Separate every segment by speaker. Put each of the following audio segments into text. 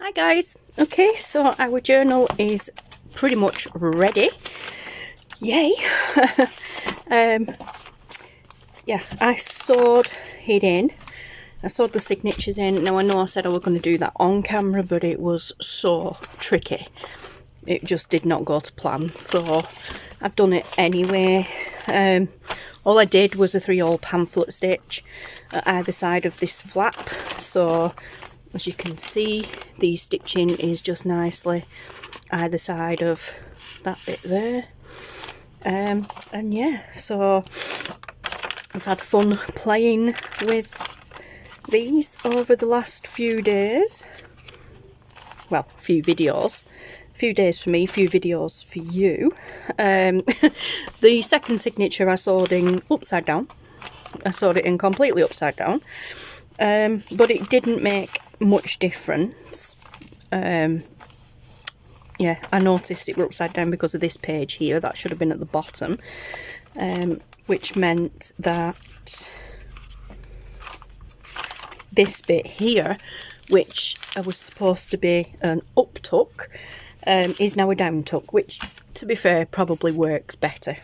Speaker 1: Hi guys, okay, so our journal is pretty much ready. Yay! Yeah, I sewed it in. I sewed the signatures in. Now I know I said I was going to do that on camera, but it was so tricky. It just did not go to plan, so I've done it anyway. All I did was a 3-hole pamphlet stitch at either side of this flap, so as you can see, the stitching is just nicely either side of that bit there. And yeah, so I've had fun playing with these over the last few days. Well, a few videos. A few days for me, a few videos for you. The second signature I sewed in upside down. I sewed it in completely upside down. But it didn't make much difference. Yeah, I noticed it were upside down because of this page here. That should have been at the bottom. Which meant that this bit here, which was supposed to be an up tuck, is now a down tuck, which, to be fair, probably works better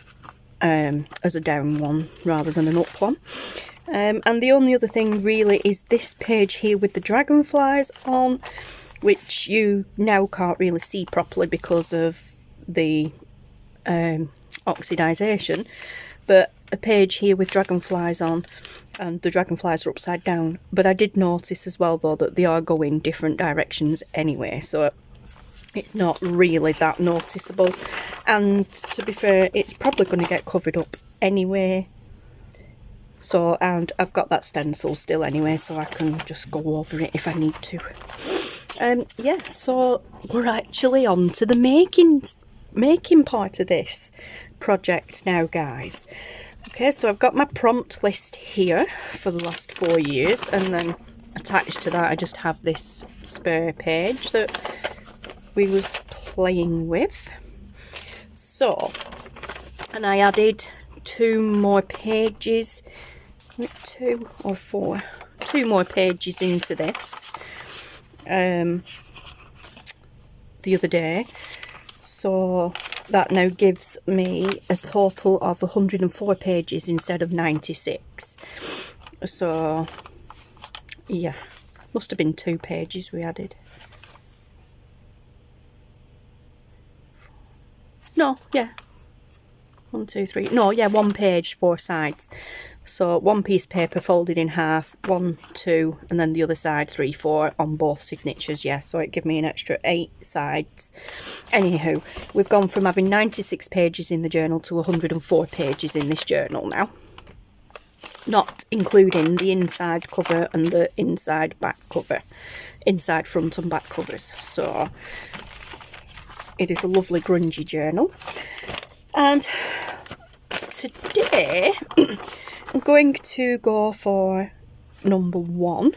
Speaker 1: as a down one rather than an up one. And the only other thing really is this page here with the dragonflies on, which you now can't really see properly because of the oxidization, but a page here with dragonflies on, and the dragonflies are upside down. But I did notice as well though that they are going different directions anyway, so it's not really that noticeable. And to be fair, it's probably going to get covered up anyway. So, and I've got that stencil still anyway, so I can just go over it if I need to. Yeah, so we're actually on to the making part of this project now, guys. Okay, so I've got my prompt list here for the last 4 years, and then attached to that I just have this spare page that we was playing with. So, and I added 2 more pages, 2 or 4, 2 more pages into this the other day, so that now gives me a total of 104 pages instead of 96. So yeah, must have been 2 pages we added. No, yeah, 1, 2, 3. No, yeah, 1 page, 4 sides. So 1 piece of paper folded in half, 1, 2, and then the other side 3, 4 on both signatures. Yeah, so it gave me an extra 8 sides. Anywho, we've gone from having 96 pages in the journal to 104 pages in this journal now, not including the inside cover and the inside back cover, inside front and back covers. So it is a lovely grungy journal. And today I'm going to go for number 1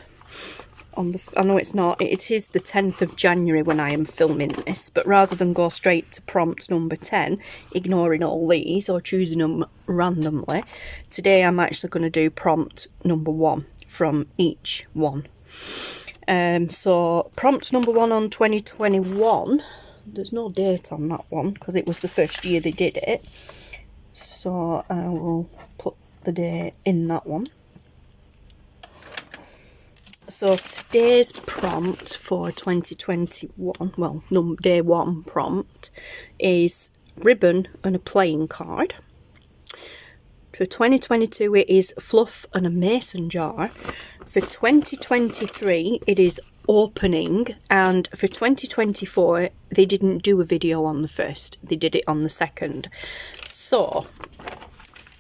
Speaker 1: on the, I know it's not, it is the 10th of January when I am filming this, but rather than go straight to prompt number 10, ignoring all these or choosing them randomly, today I'm actually going to do prompt number 1 from each one. So prompt number 1 on 2021, there's no date on that one because it was the first year they did it, so I will put the day in that one. So today's prompt for 2021, well, day 1 prompt, is ribbon and a playing card. For 2022 it is fluff and a mason jar. For 2023 it is opening, and for 2024 they didn't do a video on the 1st, they did it on the 2nd. So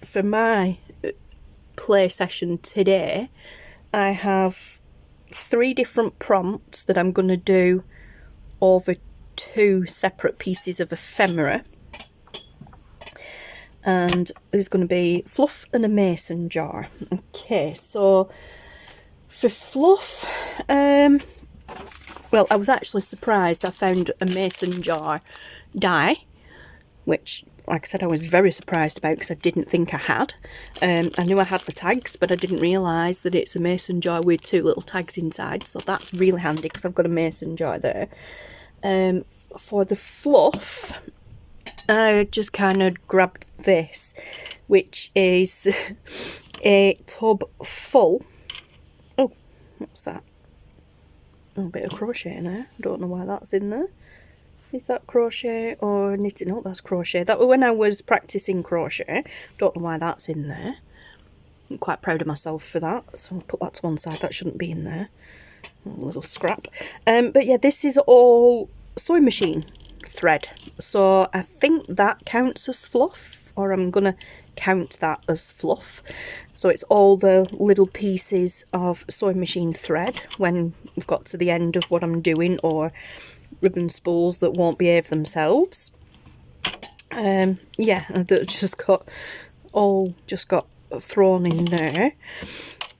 Speaker 1: for my play session today I have 3 different prompts that I'm going to do over 2 separate pieces of ephemera, and there's going to be fluff and a mason jar. Okay, so for fluff, well, I was actually surprised I found a mason jar die, which like I said, I was very surprised about, because I didn't think I had. I knew I had the tags, but I didn't realise that it's a mason jar with 2 little tags inside, so that's really handy because I've got a mason jar there. For the fluff, I just kind of grabbed this, which is a tub full. Oh, what's that? Oh, a bit of crochet in there. Don't know why that's in there. Is that crochet or knitting? Oh, that's crochet. That was when I was practicing crochet. Don't know why that's in there. I'm quite proud of myself for that. So I'll put that to one side. That shouldn't be in there. A little scrap. But yeah, this is all sewing machine thread. So I think that counts as fluff, or I'm going to count that as fluff. So it's all the little pieces of sewing machine thread when we've got to the end of what I'm doing, or ribbon spools that won't behave themselves. Yeah, that just got thrown in there.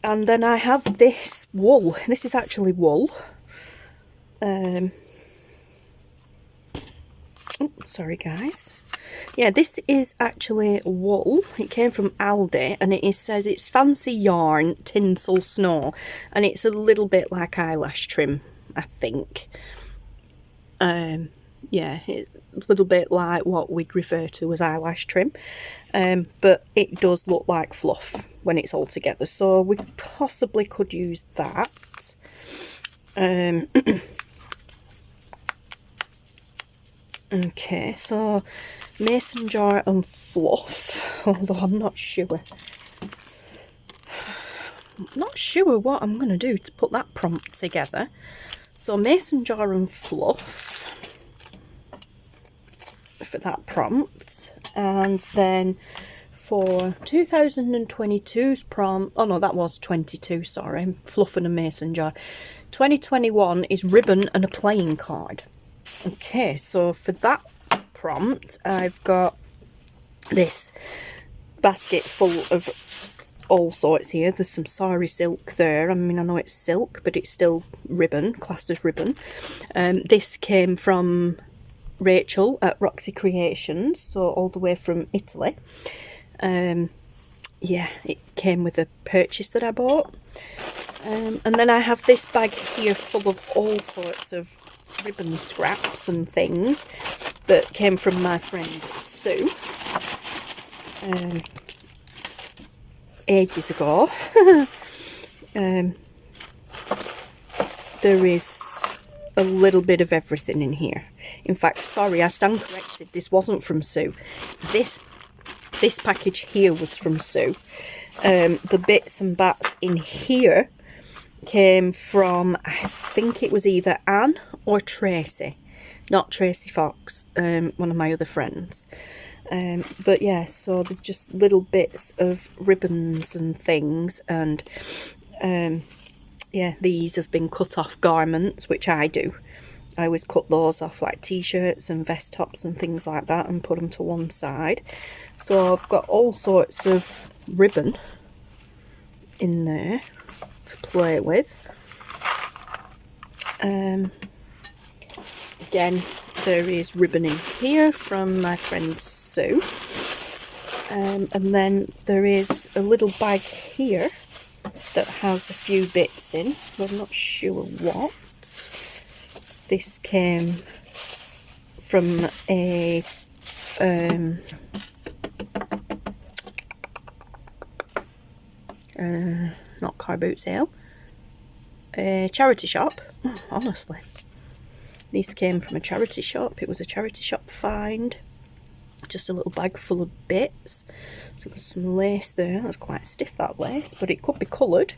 Speaker 1: And then I have this wool. This is actually wool. Oh, sorry guys. Yeah, this is actually wool. It came from Aldi, and it says it's fancy yarn, tinsel snow, and it's a little bit like eyelash trim, I think. Yeah, it's a little bit like what we'd refer to as eyelash trim, but it does look like fluff when it's all together, so we possibly could use that. Okay, so mason jar and fluff, although I'm not sure what I'm going to do to put that prompt together. So mason jar and fluff for that prompt, and then for 2022's prompt, oh no, that was 22, sorry, fluff and a mason jar. 2021 is ribbon and a playing card. Okay, so for that prompt, I've got this basket full of all sorts here. There's some sari silk there. I mean, I know it's silk, but it's still ribbon, classed as ribbon. This came from Rachel at Roxy Creations, so all the way from Italy. Yeah, it came with a purchase that I bought. And then I have this bag here full of all sorts of ribbon scraps and things that came from my friend Sue ages ago. There is a little bit of everything in here. In fact, sorry, I stand corrected, this wasn't from Sue. This package here was from Sue. The bits and bats in here came from, I think it was either Anne or Tracy, not Tracy Fox, one of my other friends. But yeah, so they're just little bits of ribbons and things, and yeah, these have been cut off garments, which I do. I always cut those off, like t-shirts and vest tops and things like that, and put them to one side. So I've got all sorts of ribbon in there to play with. Again, there is ribbon in here from my friend Sue, and then there is a little bag here that has a few bits in, but I'm not sure what. This came from a not car boot sale, a charity shop. Honestly, these came from a charity shop. It was a charity shop find. Just a little bag full of bits. So there's some lace there. That's quite stiff, that lace, but it could be coloured.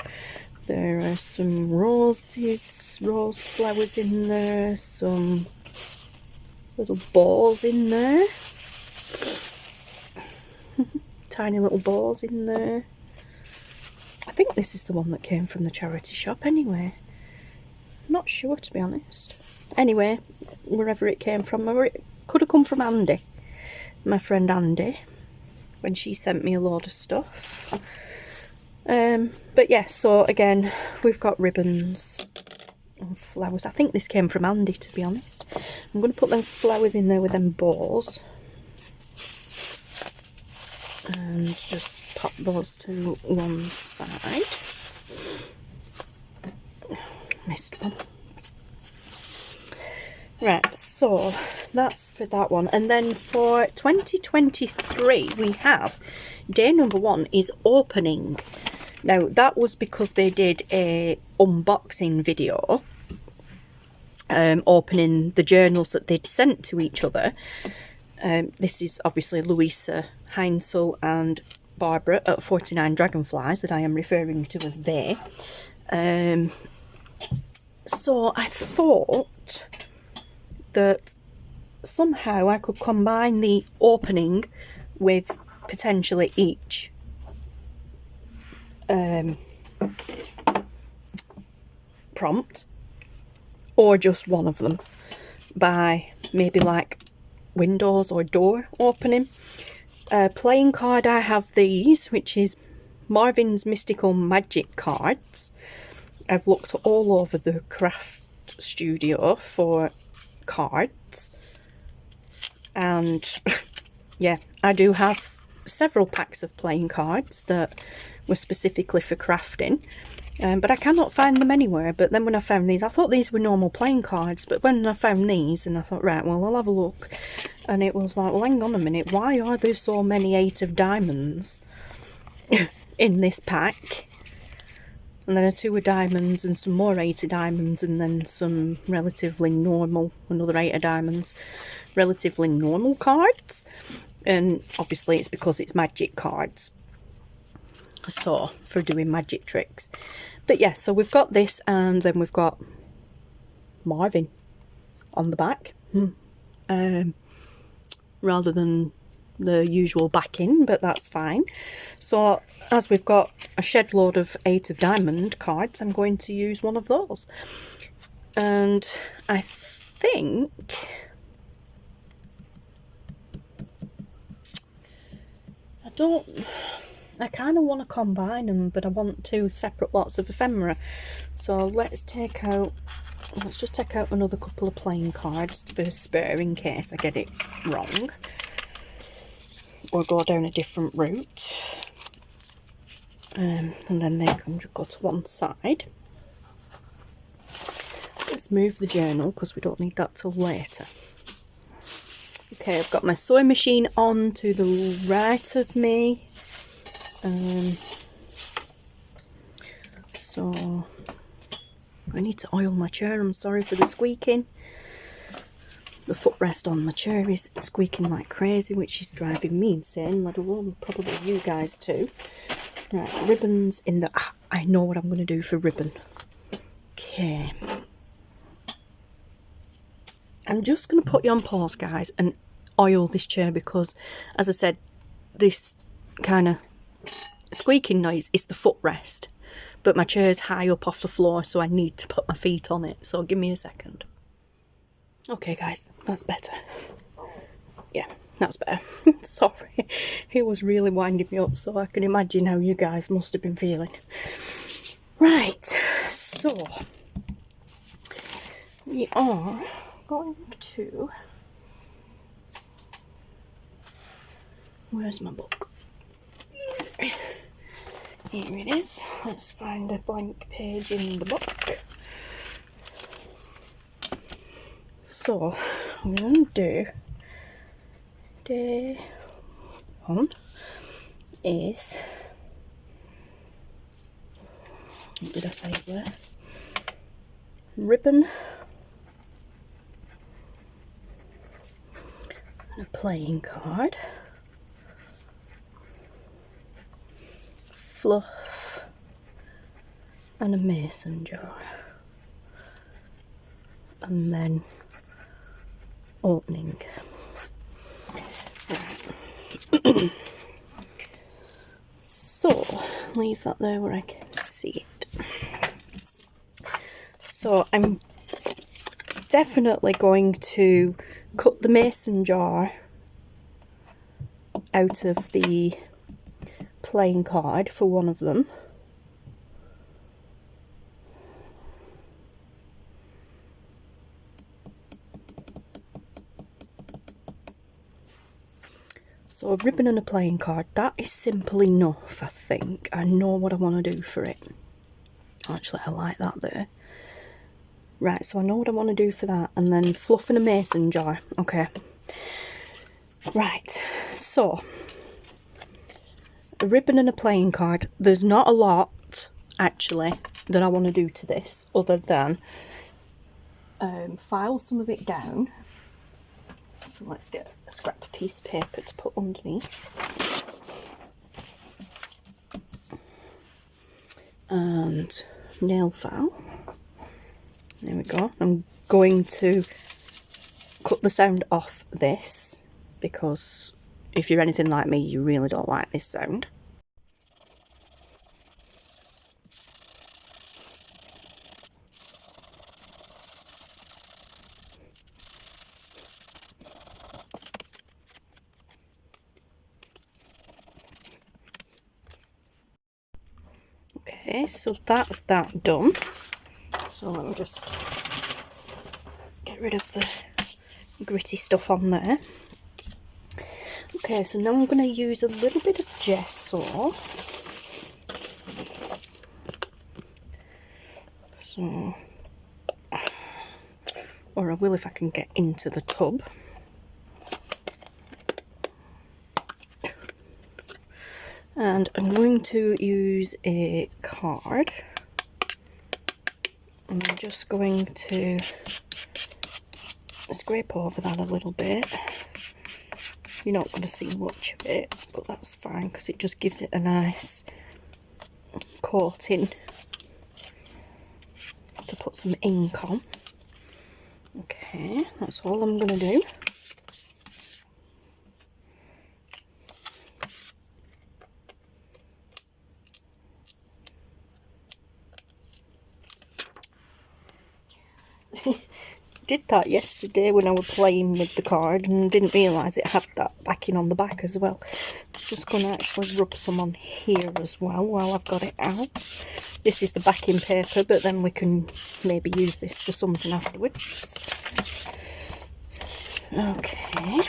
Speaker 1: There are some rose flowers in there, some little balls in there. Tiny little balls in there. I think this is the one that came from the charity shop anyway. I'm not sure, to be honest. Anyway, wherever it came from, or it could have come from Andy, my friend Andy, when she sent me a load of stuff. But yeah, so again, we've got ribbons and flowers. I think this came from Andy, to be honest. I'm going to put them flowers in there with them balls. and just pop those to one side. Missed one. Right, so that's for that one. And then for 2023 we have day number 1 is opening. Now that was because they did a unboxing video opening the journals that they'd sent to each other. This is obviously Luise, Heinzl and Barbara at 49 Dragonflies that I am referring to as they. So I thought that somehow I could combine the opening with potentially each prompt, or just one of them, by maybe like windows or door opening. Playing card, I have these, which is Marvin's Mystical Magic cards. I've looked all over the craft studio for cards, and yeah, I do have several packs of playing cards that were specifically for crafting, but I cannot find them anywhere. But then when I found these, I thought these were normal playing cards, but when I found these, and I thought, right, well, I'll have a look, and it was like, well, hang on a minute, why are there so many 8 of diamonds in this pack? And then a 2 of diamonds and some more 8 of diamonds, and then some relatively normal, another 8 of diamonds, relatively normal cards. And obviously it's because it's magic cards, so for doing magic tricks. But yeah, so we've got this, and then we've got Marvin on the back, rather than the usual backing, but that's fine. So as we've got a shed load of 8 of diamond cards, I'm going to use one of those. And I think I kind of want to combine them, but I want 2 separate lots of ephemera. So let's just take out another couple of playing cards for spare in case I get it wrong or go down a different route. And then they can just go to one side. Let's move the journal because we don't need that till later. Okay, I've got my sewing machine on to the right of me. So I need to oil my chair. I'm sorry for the squeaking. The footrest on my chair is squeaking like crazy, which is driving me insane, let alone probably you guys too. Right, ribbons in the... I know what I'm going to do for ribbon. Okay. I'm just going to put you on pause, guys, and oil this chair because, as I said, this kind of squeaking noise is the footrest. But my chair's high up off the floor, so I need to put my feet on it. So give me a second. Okay, guys, that's better. Yeah, that's better. Sorry, it was really winding me up, so I can imagine how you guys must have been feeling. Right, so we are going to... Where's my book? Here it is. Let's find a blank page in the book. So, I'm going to do day 1 is, what did I say there? Ribbon and a playing card, fluff and a mason jar, and then opening. Right. So leave that there where I can see it. So I'm definitely going to cut the mason jar out of the playing card for one of them. So a ribbon and a playing card, that is simple enough, I think. I know what I want to do for it. Actually, I like that there. Right, so I know what I want to do for that. And then fluff in a mason jar. Okay. Right, so a ribbon and a playing card. There's not a lot, actually, that I want to do to this, other than file some of it down. So let's get a scrap piece of paper to put underneath. And nail file. There we go. I'm going to cut the sound off this, because if you're anything like me, you really don't like this sound. Okay, so that's that done. So let me just get rid of the gritty stuff on there. Okay, so now I'm going to use a little bit of gesso. So, or I will if I can get into the tub. And I'm going to use a card. And I'm just going to scrape over that a little bit. You're not going to see much of it, but that's fine because it just gives it a nice coating to put some ink on. Okay, that's all I'm going to do. Did that yesterday when I was playing with the card and didn't realise it had that backing on the back as well. Just going to actually rub some on here as well while I've got it out. This is the backing paper, but then we can maybe use this for something afterwards. Okay.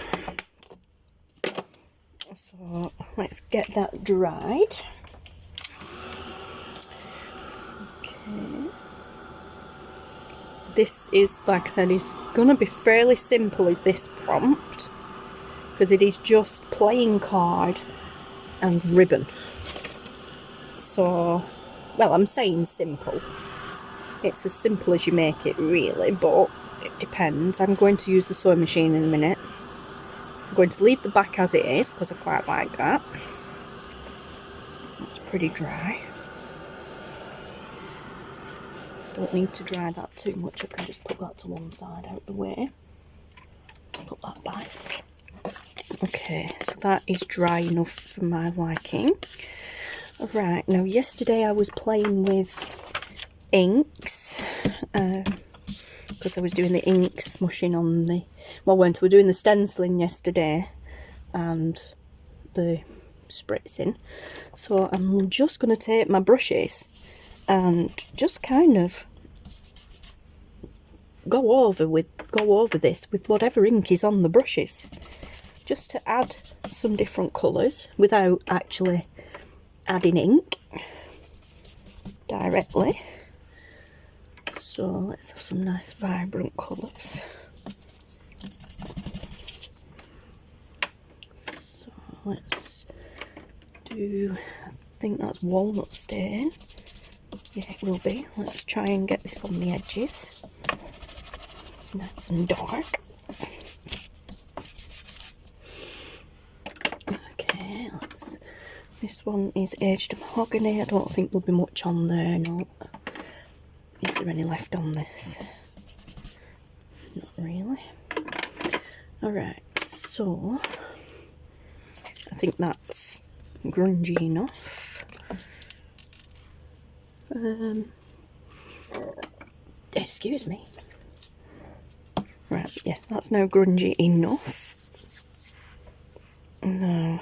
Speaker 1: So let's get that dried. Okay. This is, like I said, it's going to be fairly simple as this prompt, because it is just playing card and ribbon. So, well, I'm saying simple. It's as simple as you make it, really, but it depends. I'm going to use the sewing machine in a minute. I'm going to leave the back as it is, because I quite like that. It's pretty dry. Don't need to dry that too much. I can just put that to one side out the way. Put that back. Okay, so that is dry enough for my liking. Right, now yesterday I was playing with inks because I was doing the ink smushing on the, well, we were doing the stenciling yesterday and the spritzing. So I'm just going to take my brushes and just kind of go over this with whatever ink is on the brushes, just to add some different colours without actually adding ink directly. So let's have some nice vibrant colours. So let's do, I think that's walnut stain. Yeah, it will be. Let's try and get this on the edges. Nice and dark. Okay, this one is aged mahogany. I don't think there'll be much on there, no. Is there any left on this? Not really. Alright, so I think that's grungy enough. Excuse me. Right, yeah, that's now grungy enough. Now,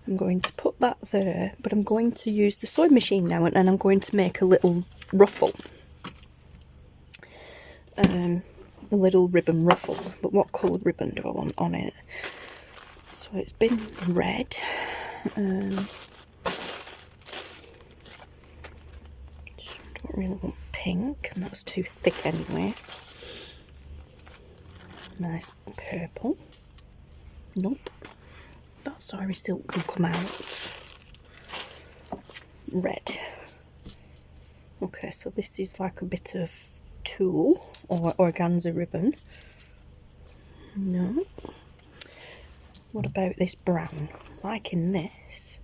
Speaker 1: I'm going to put that there, but I'm going to use the sewing machine now, and I'm going to make a little ruffle. A little ribbon ruffle. But what coloured ribbon do I want on it? So it's been red. Don't really want pink, and that's too thick anyway. Nice purple. Nope. That sorry silk can come out. Red. Okay, so this is like a bit of tulle or organza ribbon. No. What about this brown? Liking this.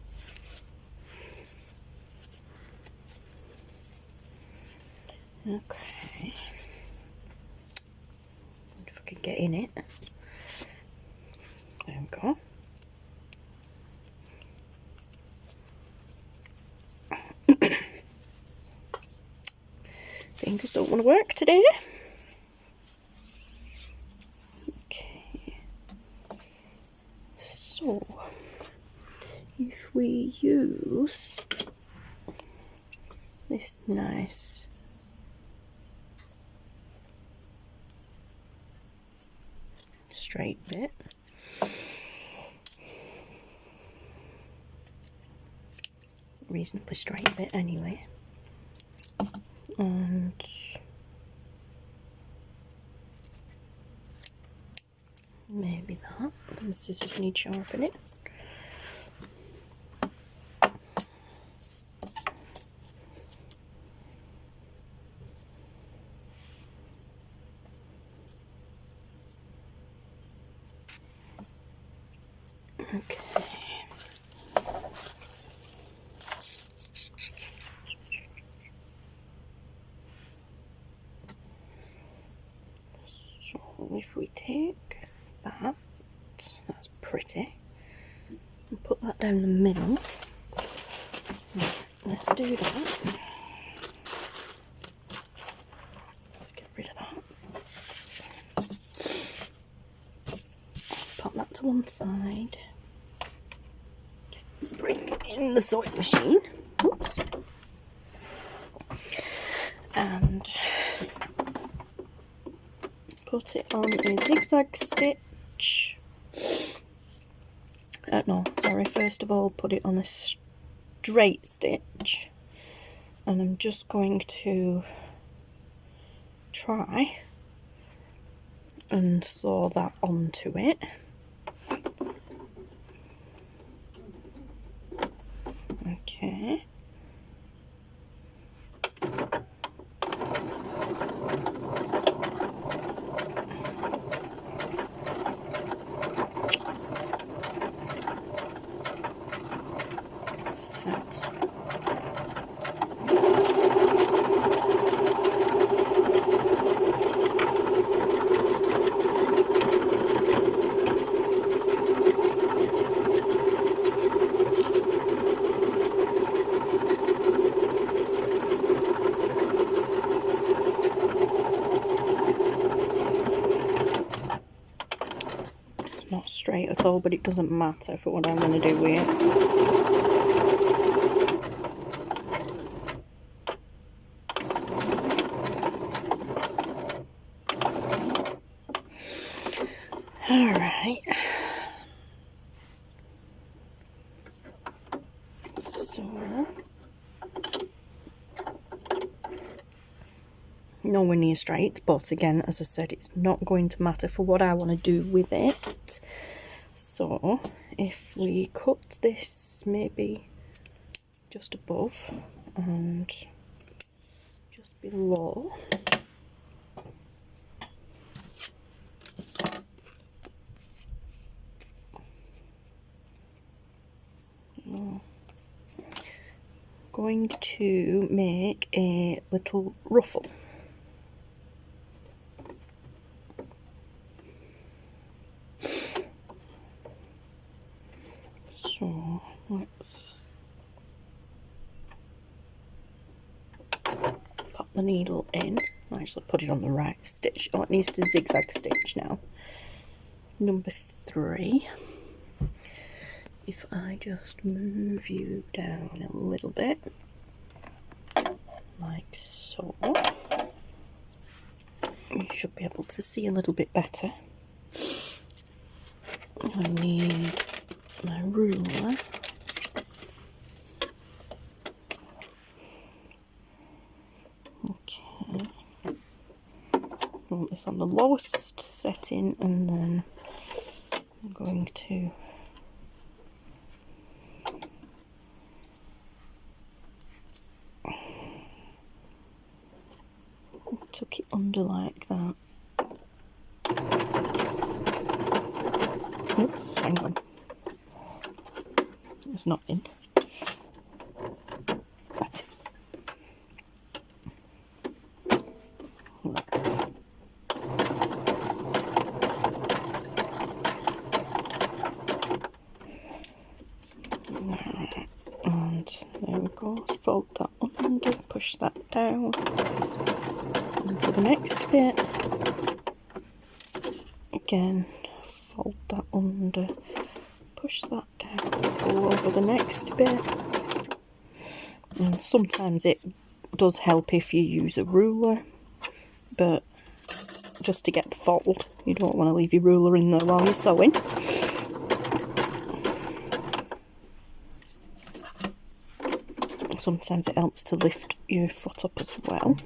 Speaker 1: Okay. If I could get in it. There we go. Fingers don't want to work today. Okay. So, if we use this nice straight bit, reasonably straight bit anyway, and maybe that. The scissors need sharpening. Okay. So if we take that, that's pretty, and put that down the middle. Let's do that. Let's get rid of that. Pop that to one side. Bring in the sewing machine. Oops. And put it on a zigzag stitch. No, sorry, first of all put it on a straight stitch, and I'm just going to try and sew that onto it. Okay. Set. Not straight at all, but it doesn't matter for what I'm going to do with it. Alright, so nowhere near straight, but again, as I said, it's not going to matter for what I want to do with it. So if we cut this maybe just above and just below, going to make a little ruffle. So let's pop the needle in. I'll actually put it on the right stitch. Oh, it needs to zigzag stitch now. Number 3. If I just move you down a little bit, like so, you should be able to see a little bit better. I need my ruler. Okay. I want this on the lowest setting, and then I'm going to tuck it under like that. Oops, hang on. It's not in. That's it. And there we go. Fold that under, push that down onto the next bit. Again, fold that under, push that down, go over the next bit. And sometimes it does help if you use a ruler, but just to get the fold, you don't want to leave your ruler in there while you're sewing. Sometimes it helps to lift your foot up as well.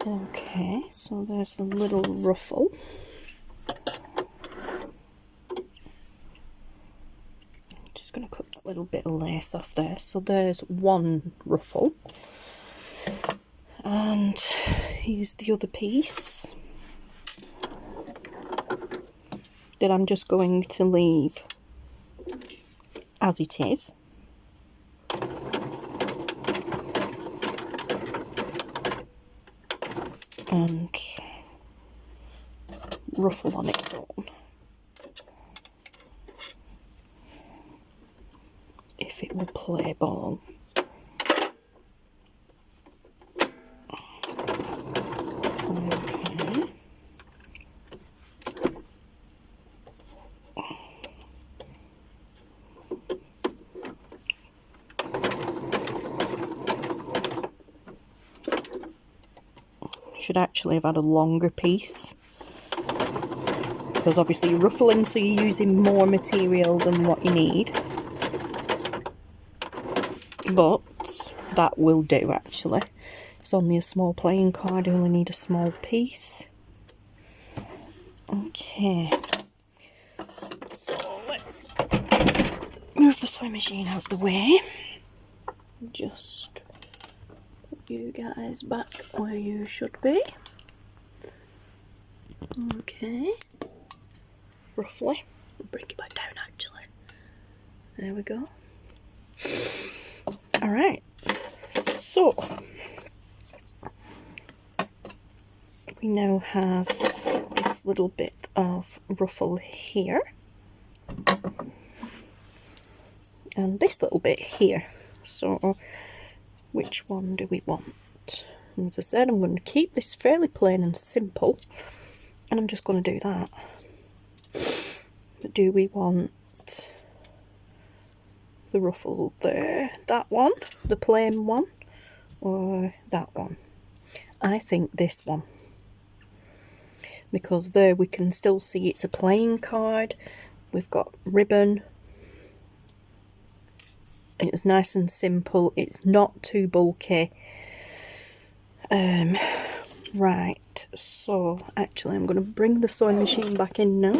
Speaker 1: Okay, so there's a little ruffle. I'm just going to cut that little bit of lace off there. So there's one ruffle. And here's the other piece that I'm just going to leave as it is. And ruffle on its own if it will play ball. Okay. Should actually have had a longer piece, because obviously you're ruffling, so you're using more material than what you need, but that will do. Actually, it's only a small playing card, you only need a small piece. Okay, so let's move the sewing machine out the way. Just put you guys back where you should be. Okay, roughly. I'll bring it back down actually. There we go. Alright, so we now have this little bit of ruffle here and this little bit here. So which one do we want? And as I said, I'm going to keep this fairly plain and simple, and I'm just going to do that. But do we want the ruffle there, that one, the plain one, or that one? I think this one, because there we can still see it's a playing card. We've got ribbon. It's nice and simple. It's not too bulky. Right, so actually I'm going to bring the sewing machine back in now.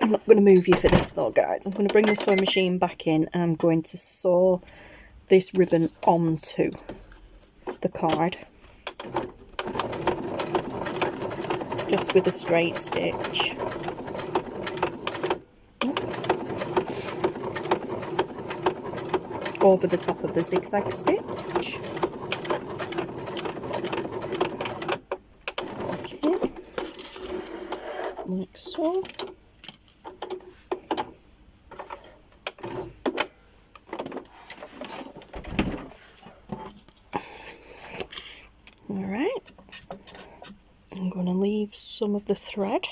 Speaker 1: I'm not going to move you for this though, guys. I'm going to bring the sewing machine back in and I'm going to sew this ribbon onto the card. Just with a straight stitch. Over the top of the zigzag stitch. Okay, like so. Alright, I'm going to leave some of the thread,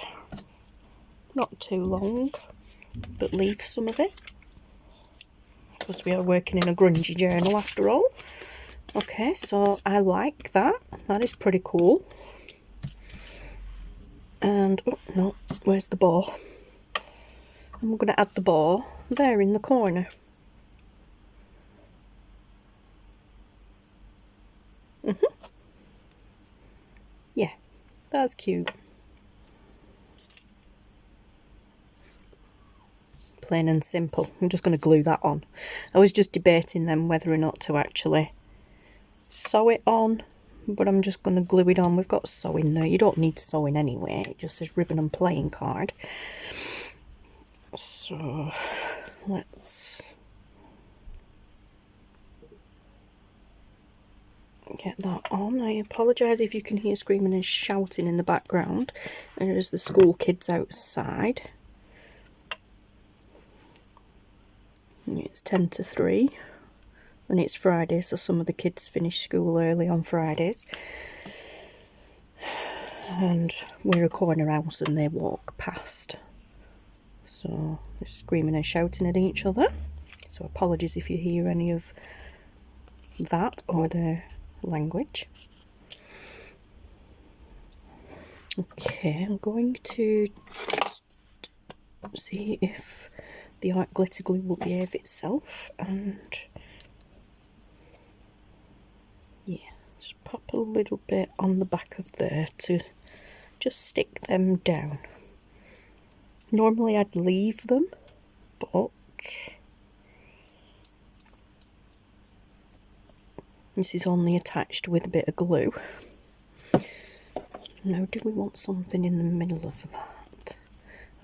Speaker 1: not too long, but leave some of it. because we are working in a grungy journal after all. Okay, so I like that. That is pretty cool. And, oh no, where's the bow? I'm going to add the bow there in the corner. Yeah, that's cute. Plain and simple. I'm just going to glue that on. I was just debating then whether or not to actually sew it on, but I'm just going to glue it on. We've got sewing there. You don't need sewing anyway. It just says ribbon and playing card. So let's get that on. I apologise if you can hear screaming and shouting in the background. There's the school kids outside. It's 10 to 3 and it's Friday, so some of the kids finish school early on Fridays. And we're a corner house and they walk past. So they're screaming and shouting at each other. So apologies if you hear any of that or their language. Okay, I'm going to see if the art glitter glue will behave itself, and yeah, just pop a little bit on the back of there to just stick them down. Normally I'd leave them, but this is only attached with a bit of glue. Now, do we want something in the middle of that?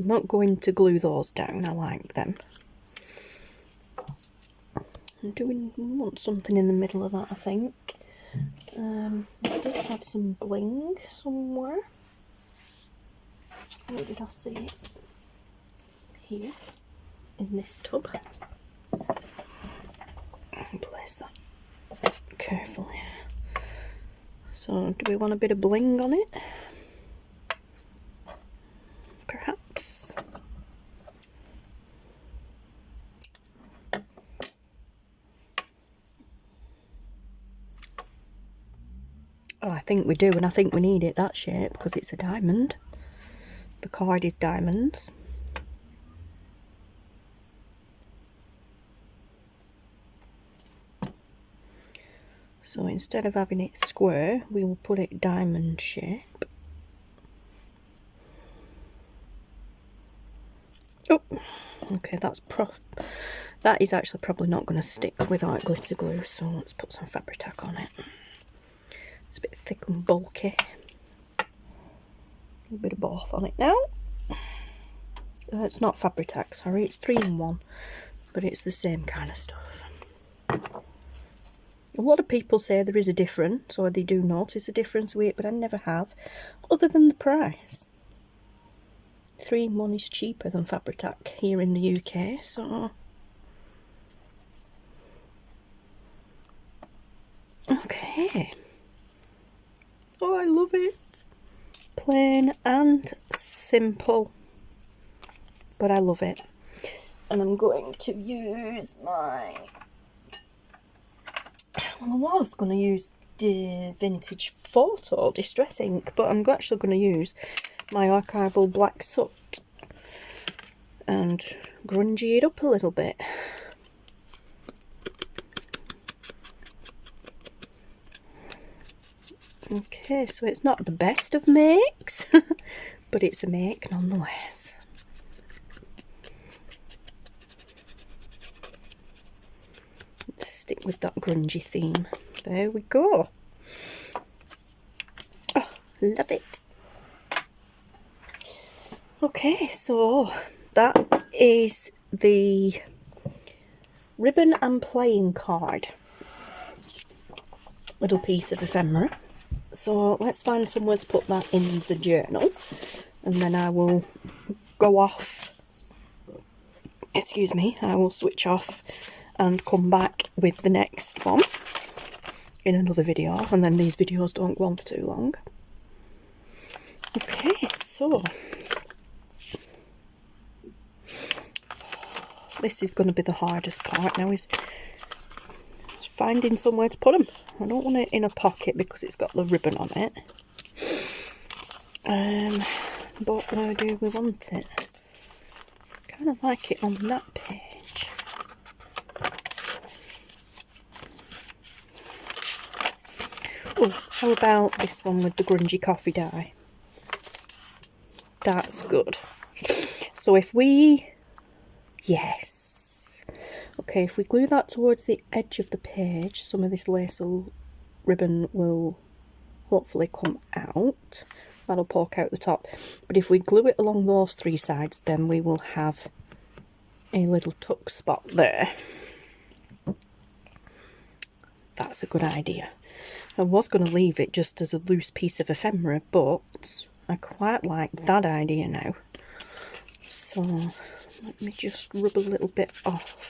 Speaker 1: I'm not going to glue those down, I like them. Do we want something in the middle of that, I think? I did have some bling somewhere. Where did I see it? Here, in this tub. I'll place that carefully. So, do we want a bit of bling on it? Perhaps. Oh, I think we do, and I think we need it that shape because it's a diamond. The card is diamonds. So instead of having it square, we will put it diamond shape. Oh, okay, that is actually probably not going to stick without glitter glue, so let's put some Fabri-Tac on it. It's a bit thick and bulky. A bit of both on it now. It's not Fabri-Tac, sorry, it's 3-in-1, but it's the same kind of stuff. A lot of people say there is a difference, or they do notice a difference with it, but I never have, other than the price. 3-in-1 is cheaper than Fabri-Tac here in the UK, so... Okay. Oh, I love it. Plain and simple, but I love it. And I'm going to use my... Well, I was going to use the Vintage Photo Distress ink, but I'm actually going to use my archival black soot and grungy it up a little bit. Okay, so it's not the best of makes, but it's a make nonetheless. Let's stick with that grungy theme. There we go. Oh, love it. Okay, so that is the ribbon and playing card. Little piece of ephemera. So let's find somewhere to put that in the journal, and then I will go off, excuse me, I will switch off and come back with the next one in another video, and then these videos don't go on for too long. Okay, so this is going to be the hardest part now, is finding somewhere to put them. I don't want it in a pocket because it's got the ribbon on it. But where do we want it? Kind of like it on that page. Oh, how about this one with the grungy coffee dye? That's good. So if we... Yes. Okay, if we glue that towards the edge of the page, some of this lace ribbon will hopefully come out. That'll poke out the top. But if we glue it along those three sides, then we will have a little tuck spot there. That's a good idea. I was going to leave it just as a loose piece of ephemera, but I quite like that idea now. So let me just rub a little bit off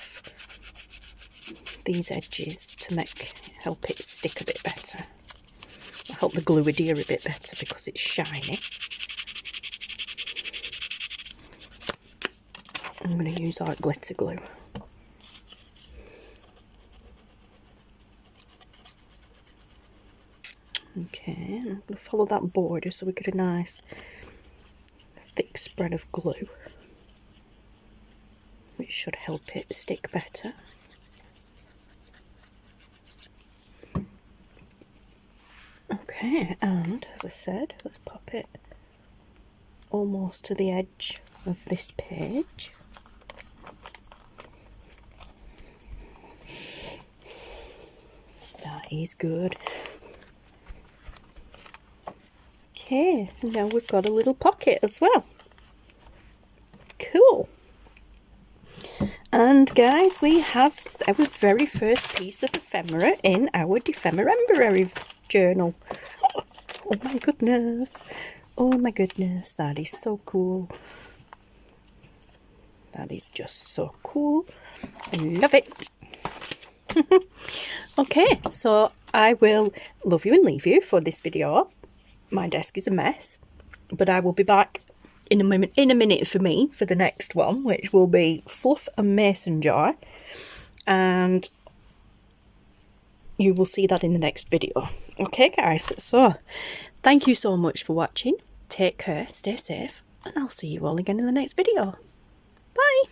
Speaker 1: these edges to help it stick a bit better. Help the glue adhere a bit better because it's shiny. I'm going to use our glitter glue. Okay, I'm going to follow that border so we get a nice thick spread of glue, which should help it stick better. Okay, and as I said, let's pop it almost to the edge of this page. That is good. Okay, and now we've got a little pocket as well. Cool. And guys, we have our very first piece of ephemera in our Dephemerember-ary journal. Oh my goodness. Oh my goodness, that is so cool. That is just so cool. I love it. Okay, so I will love you and leave you for this video. My desk is a mess, but I will be back in a minute for me for the next one, which will be fluff and mason jar, and you will see that in the next video. Okay guys, so thank you so much for watching. Take care, stay safe, and I'll see you all again in the next video. Bye.